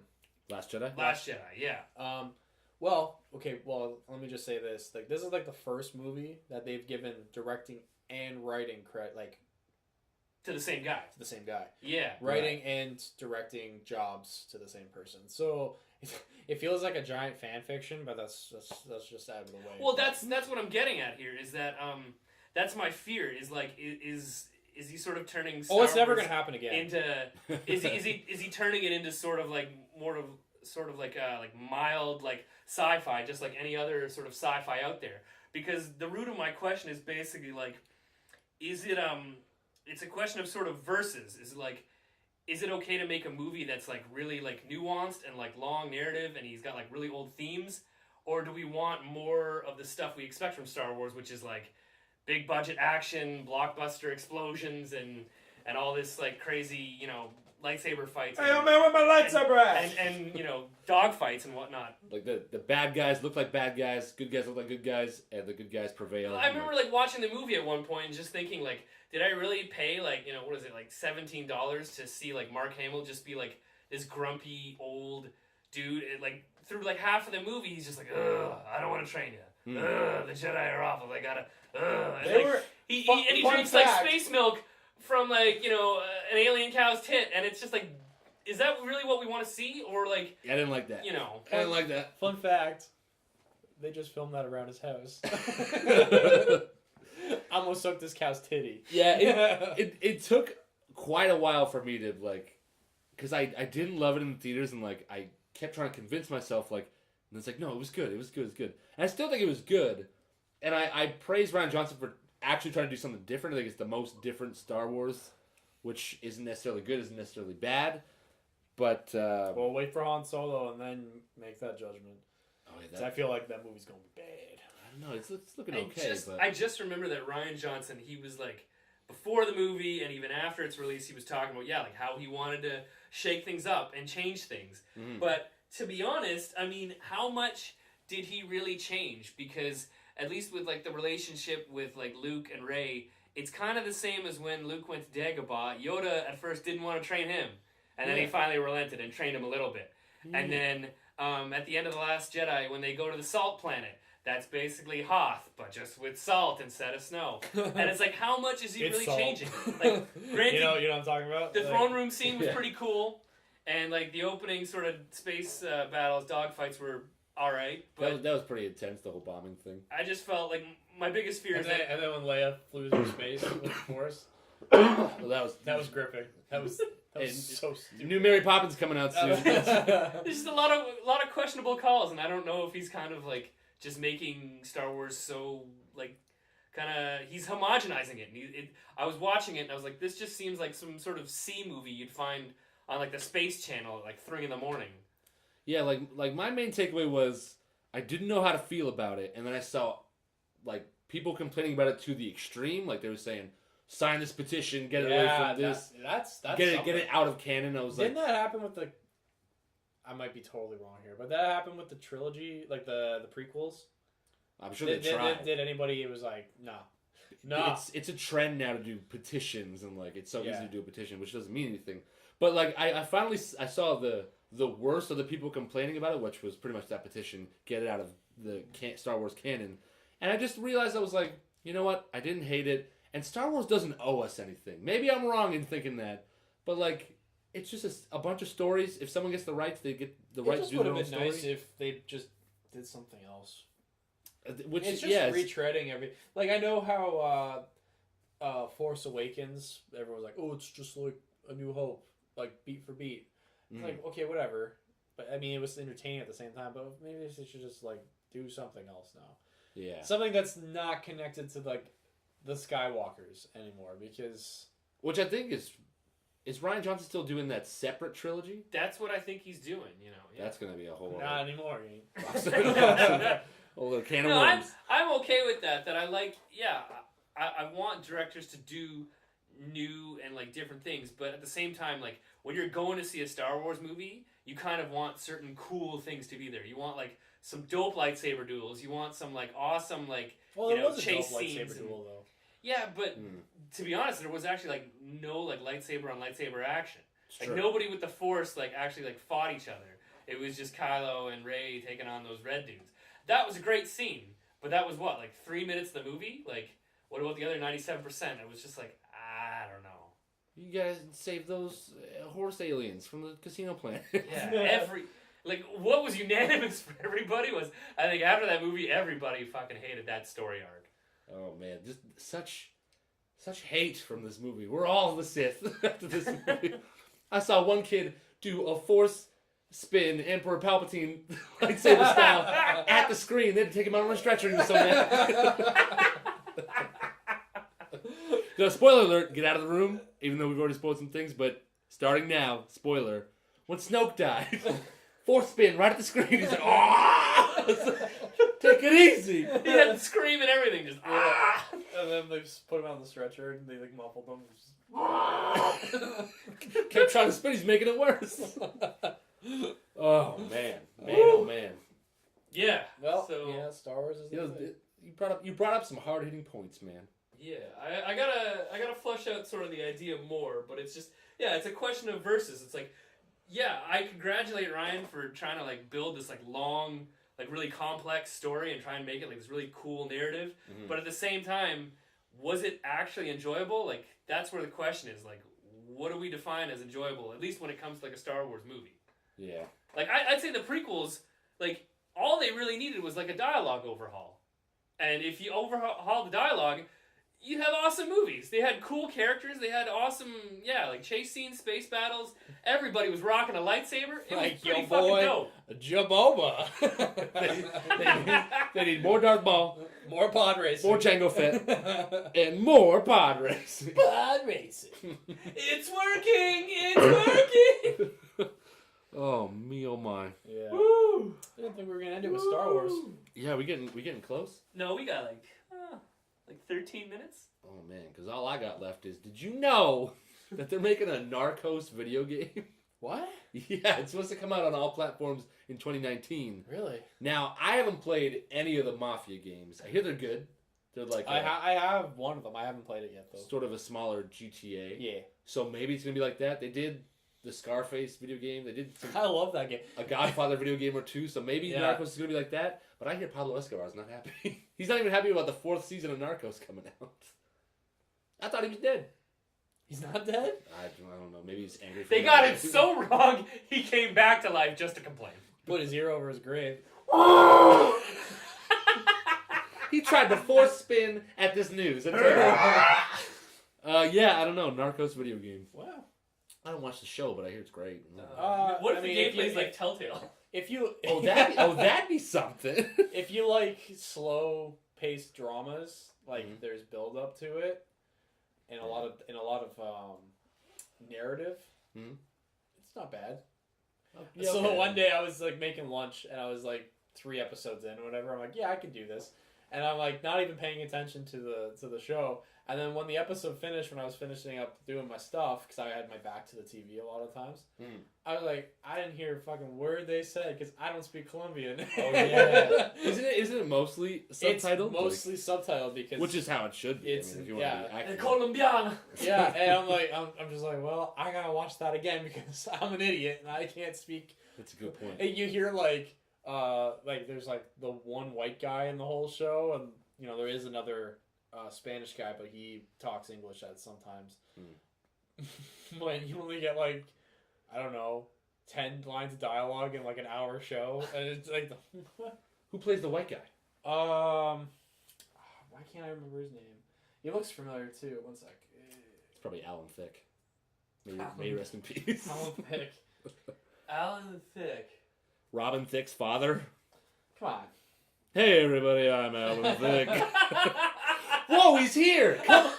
Last Jedi. Last Jedi, yeah. Well, let me just say this: like, this is like the first movie that they've given directing and writing credit, like, to the same guy. Yeah, writing and directing jobs to the same person. So it feels like a giant fan fiction, but that's just out of the way. Well, that's what I'm getting at here. Is that that's my fear. Is like is he sort of turning? Star it's never Wars gonna happen again. Into is he turning it into sort of like mild like sci-fi, just like any other sort of sci-fi out there? Because the root of my question is basically like, is it it's a question of sort of verses. Is it okay to make a movie that's like really like nuanced and like long narrative and he's got like really old themes, or do we want more of the stuff we expect from Star Wars, which is like big budget action, blockbuster explosions, and all this like crazy lightsaber fights? Hey, man, where my lightsaber at? And dog fights and whatnot. Like the bad guys look like bad guys, good guys look like good guys, and the good guys prevail. I remember like watching the movie at one point and just thinking like, did I really pay like what is it, like $17 to see like Mark Hamill just be like this grumpy old dude? Like through like half of the movie, he's just like, ugh, I don't want to train you. Ugh, the Jedi are awful. I gotta. Ugh. He drinks like space milk from like an alien cow's tit, and it's just like, is that really what we want to see? Or like, I didn't like that. I didn't like that. Fun fact: they just filmed that around his house. Almost sucked this cow's titty. Yeah, it took quite a while for me to like, because I didn't love it in the theaters, and like I kept trying to convince myself like, and it's like, no, it was good. And I still think it was good, and I praise Rian Johnson for actually trying to do something different. I think it's the most different Star Wars, which isn't necessarily good, isn't necessarily bad, but well, wait for Han Solo and then make that judgment. Oh, yeah, 'Cause I feel like that movie's gonna be bad. I don't know, it's looking okay. I just remember that Rian Johnson, he was like, before the movie and even after its release, he was talking about like how he wanted to shake things up and change things. But to be honest, I mean, how much did he really change? Because at least with like the relationship with like Luke and Rey, it's kind of the same as when Luke went to Dagobah. Yoda at first didn't want to train him, and then he finally relented and trained him a little bit. And then at the end of The Last Jedi, when they go to the Salt Planet, that's basically Hoth, but just with salt instead of snow. And it's like, how much is he really changing? Like, granted, you know what I'm talking about? The throne room scene was pretty cool, and like the opening sort of space battles, dogfights were alright. But that was pretty intense, the whole bombing thing. I just felt like my biggest fear is and then when Leia flew through space with the Force, well, that was gripping. That was so stupid. New Mary Poppins coming out soon. There's just a lot of questionable calls, and I don't know if he's kind of like just making Star Wars so like kind of, he's homogenizing it. And I was watching it and I was like, this just seems like some sort of C movie you'd find on like the Space Channel at like 3 a.m. Yeah, like my main takeaway was I didn't know how to feel about it, and then I saw like people complaining about it to the extreme. Like they were saying, sign this petition, get it away from this. That's get it out of canon. I was Didn't that happen with the? I might be totally wrong here, but that happened with the trilogy, like the prequels. I'm sure they tried. Did anybody? It was like no. It's a trend now to do petitions, and like it's so easy to do a petition, which doesn't mean anything. But like I finally saw the worst of the people complaining about it, which was pretty much that petition, get it out of the Star Wars canon. And I just realized I was like, you know what? I didn't hate it. And Star Wars doesn't owe us anything. Maybe I'm wrong in thinking that. But like, it's just a bunch of stories. If someone gets the rights, they get the rights to do their own story. It just would have been nice if they just did something else. Which it's just yeah, retreading every. Like I know how Force Awakens, everyone's like, oh, it's just like A New Hope, like beat for beat. It's like okay, whatever. But I mean, it was entertaining at the same time. But maybe they should just like do something else now. Yeah. Something that's not connected to like the Skywalkers anymore, because Which I think is Ryan Johnson still doing that separate trilogy? That's what I think he's doing. You know. Yeah. That's gonna be a whole not anymore. whole little can of No, worms. I'm okay with that. That I like. Yeah, I want directors to do new and like different things, but at the same time, like when you're going to see a Star Wars movie, you kind of want certain cool things to be there. You want like some dope lightsaber duels. You want some like awesome like chase scenes. Duel though. Yeah, but to be honest, there was actually like no like lightsaber on lightsaber action. Like True. nobody with the Force like actually like fought each other. It was just Kylo and Rey taking on those red dudes. That was a great scene, but that was what, like 3 minutes of the movie? Like, what about the other 97%? It was just like, I don't know. You guys save those horse aliens from the casino planet. Yeah, what was unanimous for everybody was, I think after that movie, everybody fucking hated that story arc. Oh man, just such hate from this movie. We're all the Sith after this movie. I saw one kid do a Force spin Emperor Palpatine lightsaber style at the screen. They had to take him out on a stretcher. He was so mad. So, spoiler alert, get out of the room, even though we've already spoiled some things, but starting now, spoiler, when Snoke died, Force spin right at the screen. He's like, oh! Take it easy. He had to scream and everything, just ah! And then they just put him on the stretcher and they like muffled him. Kept trying to spin, he's making it worse. Oh man, oh man. Yeah. Well, so, yeah, Star Wars is. You brought up some hard hitting points, man. Yeah, I gotta flush out sort of the idea more, but it's just it's a question of verses. It's like, yeah, I congratulate Ryan for trying to like build this like long, like really complex story and try and make it like this really cool narrative. Mm-hmm. But at the same time, was it actually enjoyable? Like that's where the question is. Like, what do we define as enjoyable? At least when it comes to like a Star Wars movie. Yeah. Like I'd say the prequels, like all they really needed was like a dialogue overhaul, and if you overhaul the dialogue, you have awesome movies. They had cool characters. They had awesome, like chase scenes, space battles. Everybody was rocking a lightsaber. It was pretty fucking dope. Jaboba. They need more Darth Maul, more pod racing, more Jango Fett, and more pod racing. Pod racing. It's working. It's working. Oh me, oh my. Yeah. Woo. I didn't think we were gonna end it with Star Wars. Yeah, we getting close. No, we got like 13 minutes. Oh man, because all I got left is, did you know that they're making a Narcos video game? What? Yeah, it's supposed to come out on all platforms in 2019. Really? Now, I haven't played any of the Mafia games. I hear they're good. They're like I have one of them. I haven't played it yet though. sort of a smaller GTA. Yeah. So maybe it's gonna be like that. They did the Scarface video game. They did I love that game. a Godfather video game or two. So maybe Narcos is gonna be like that. But I hear Pablo Escobar's not happy. He's not even happy about the 4th season of Narcos coming out. I thought he was dead. He's not dead? I don't know. Maybe he's angry. They got it so wrong. He came back to life just to complain. Put his ear over his grave. He tried to force spin at this news. Yeah, I don't know. Narcos video game. Wow. I don't watch the show, but I hear it's great. What if the gameplay's like Telltale? If you that'd be something. If you like slow paced dramas, like there's build up to it, and a lot of narrative, it's not bad. Yeah, So okay. one day I was like making lunch and I was like 3 episodes in or whatever. I'm like, yeah, I can do this, and I'm like not even paying attention to the show. And then when the episode finished, when I was finishing up doing my stuff, because I had my back to the TV a lot of times, I was like, I didn't hear a fucking word they said because I don't speak Colombian. Oh yeah, isn't it mostly subtitled? It's mostly subtitled because which is how it should be. It's if you want to be accurate. Colombiana. Yeah, and I'm like, I'm just like, well, I gotta watch that again because I'm an idiot and I can't speak. That's a good point. And you hear like there's like the one white guy in the whole show, and you know there is another Spanish guy, but he talks English at sometimes. When you only get like, I don't know, 10 lines of dialogue in like an hour show, and it's like Who plays the white guy? Why can't I remember his name? He looks familiar too. One sec. It's probably Alan Thicke. May he rest in peace. Alan Thicke. Alan Thicke. Robin Thicke's father. Come on. Hey everybody, I'm Alan Thicke. Whoa, he's here! Come,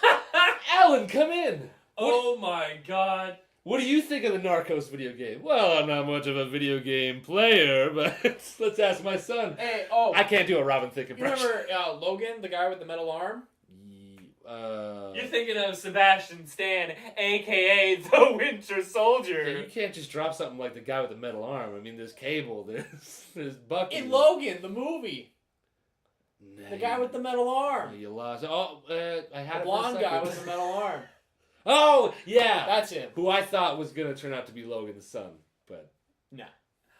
Alan, come in. Oh my God. What do you think of the Narcos video game? Well, I'm not much of a video game player, but let's ask my son. Hey, I can't do a Robin Thicke you impression. remember Logan, the guy with the metal arm? You're thinking of Sebastian Stan, a.k.a. the Winter Soldier. Yeah, you can't just drop something like the guy with the metal arm. I mean, there's Cable, there's Bucky. In Logan, the movie. Nah, The guy with the metal arm. You lost. Oh, I had The it blonde for a guy second. with the metal arm. Oh, yeah. That's him. Who I thought was going to turn out to be Logan's son, but... Nah.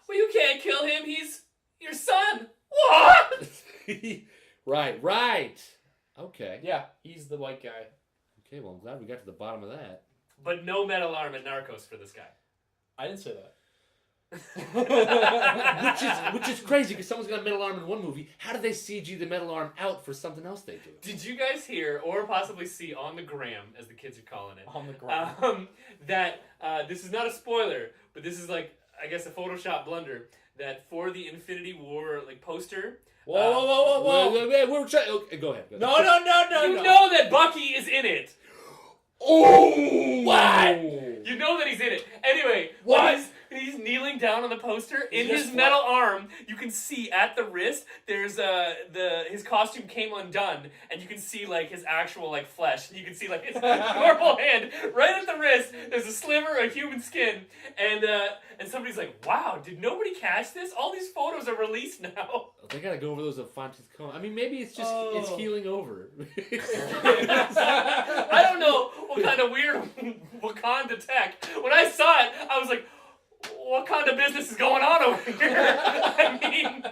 Well, you can't kill him. He's your son. What? Right. Okay. Yeah, he's the white guy. Okay, well, I'm glad we got to the bottom of that. But no metal arm at Narcos for this guy. I didn't say that. which is crazy, because someone's got a metal arm in one movie. How do they CG the metal arm out for something else they do? Did you guys hear, or possibly see on the gram, as the kids are calling it, On the ground. that this is not a spoiler, but this is like, I guess, a Photoshop blunder, that for the Infinity War like poster... Whoa. We're trying... Okay, go ahead. No. You know that Bucky is in it! Oh! What? You know that he's in it. Anyway, What? He's kneeling down on the poster. In He's his just metal arm, you can see at the wrist, there's his costume came undone, and you can see like his actual like flesh. You can see like his normal hand right at the wrist. There's a sliver of human skin, and somebody's like, "Wow, did nobody catch this? All these photos are released now." They gotta go over those with fine-tooth comb. I mean, maybe it's just it's healing over. I don't know what kind of weird Wakanda tech. When I saw it, I was like, what kind of business is going on over here? I mean,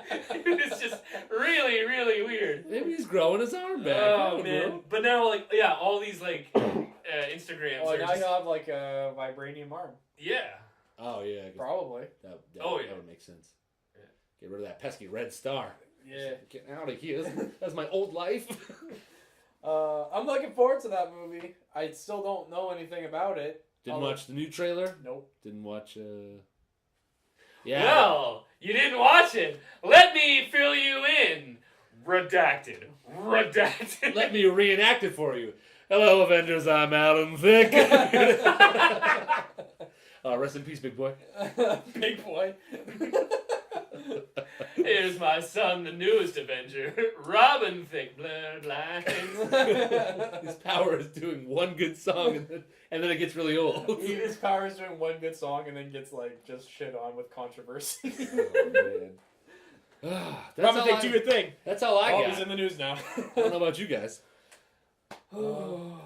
it's just really, really weird. Maybe he's growing his arm back. Oh, man. But now, like, yeah, all these, like, Instagrams Oh, are now just... you have like a vibranium arm. Yeah. Oh, yeah. Probably. That Yeah. would make sense. Yeah. Get rid of that pesky red star. Yeah. Get out of here. That's my old life. I'm looking forward to that movie. I still don't know anything about it. Didn't watch the new trailer? Nope. Didn't watch, Yeah. Well, you didn't watch it. Let me fill you in. Redacted. Let me reenact it for you. Hello, Avengers. I'm Alan Thicke. Rest in peace, big boy. Big boy. Here's my son, the newest Avenger, Robin Thicke, Bloodlines. His power is doing one good song, and then it gets really old. His power is doing one good song and then gets like just shit on with controversy. Oh, man. Robin Thicke, do your thing. That's all I got. He's in the news now. I don't know about you guys. No,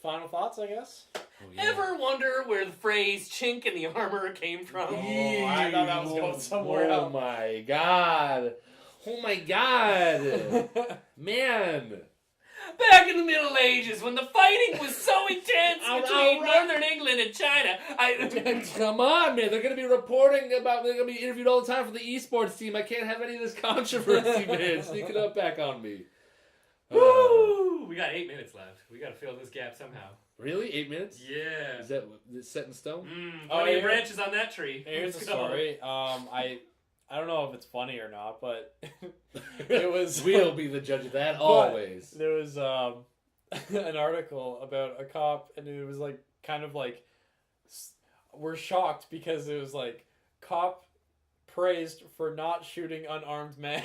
final thoughts, I guess. Oh, yeah. Ever wonder where the phrase chink in the armor came from? Oh, I thought that was going somewhere else. My god. Oh my god. Man. Back in the Middle Ages, when the fighting was so intense between Northern England and China, Come on, man. They're going to be reporting about, they're going to be interviewed all the time for the esports team. I can't have any of this controversy, man. Sneak it up back on me. Woo! We got 8 minutes left. We got to fill this gap somehow. Really? 8 minutes? Yeah. Is that set in stone? Plenty of branches on that tree. Here's the Let's go. story. I don't know if it's funny or not, but it was. We'll be the judge of that always. There was an article about a cop, and it was like kind of like we're shocked because it was like cop praised for not shooting unarmed men.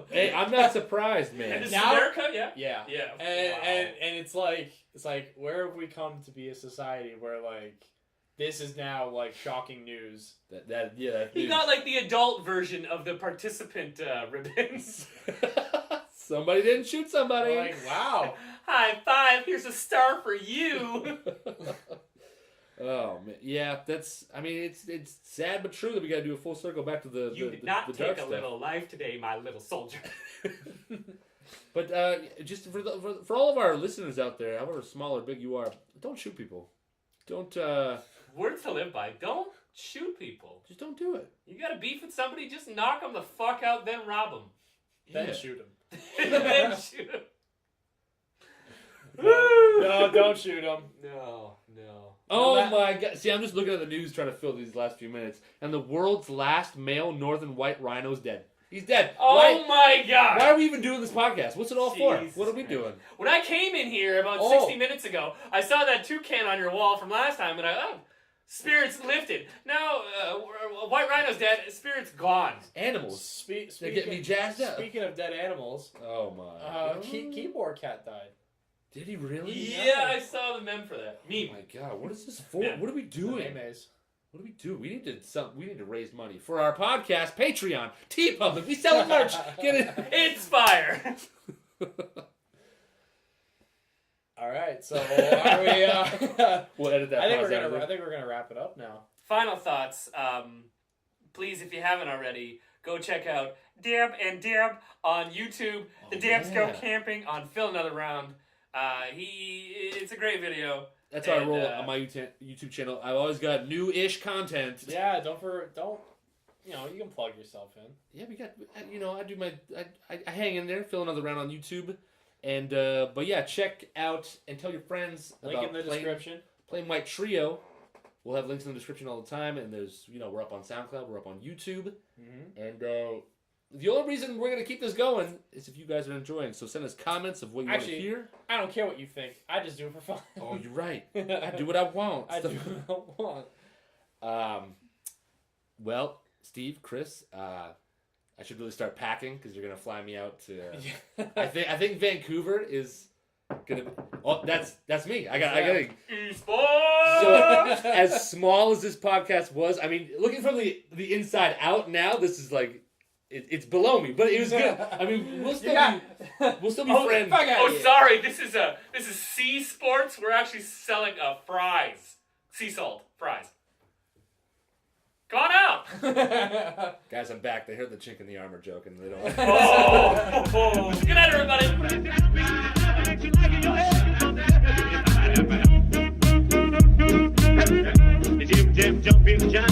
Hey, I'm not surprised, man. And this Now- is America, yeah? Yeah. Yeah. And it's like where have we come to be a society where like this is now like shocking news. He got like the adult version of the participant ribbons. Somebody didn't shoot somebody. Like, wow. High five, here's a star for you. Oh man, yeah. I mean, it's sad but true that we got to do a full circle back to the. You did not take dark a stuff. little life today, my little soldier. But just for all of our listeners out there, however small or big you are, don't shoot people. Don't. Words to live by. Don't shoot people. Just don't do it. You got a beef with somebody, just knock them the fuck out, then rob them. Then shoot him. Then shoot him. No, don't shoot him. No. Oh my god. See, I'm just looking at the news trying to fill these last few minutes. And the world's last male northern white rhino is dead. He's dead. Oh my god. Why are we even doing this podcast? What's it all for? Jesus What are we doing? When I came in here about 60 minutes ago, I saw that toucan on your wall from last time, and spirits lifted. Now, white rhino's dead, spirit's gone. Animals. They're getting me jazzed up. Speaking of dead animals, Oh my. keyboard cat died. Did he really? Yeah, I saw the meme for that. Oh my god, what is this for? Yeah. What are we doing? Memes. What do we do? We need to raise money for our podcast, Patreon, TeePublic. We sell merch. Get it? Inspire. All right, so are we? We'll edit that. I think pause out. we're gonna wrap it up now. Final thoughts. Please, if you haven't already, go check out Deb and Deb on YouTube. The Debs Go Camping on Phil Another Round. It's a great video. That's how I roll on my YouTube channel. I've always got new-ish content. Yeah, don't you can plug yourself in. Yeah, we got, I do I hang in there, Phil Another Round on YouTube. And, but yeah, check out and tell your friends Link about in the description. Plain White Trio. We'll have links in the description all the time. And there's, we're up on SoundCloud, we're up on YouTube. Mm-hmm. And, the only reason we're going to keep this going is if you guys are enjoying. So send us comments of what you want to hear. I don't care what you think. I just do it for fun. Oh, you're right. I do what I want. I do what I want. Well, Steve, Chris, I should really start packing because you're going to fly me out to... I think Vancouver is going to... Oh, that's me. I got Esports! So, as small as this podcast was, I mean, looking from the inside out now, this is like... It's below me, but it was good. I mean, we'll still be friends. Sorry, this is Sea Sports. We're actually selling fries, sea salt fries. Gone out. Guys, I'm back. They heard the chink in the armor joke, and they don't. Good night, everybody. Jim, jumping, John,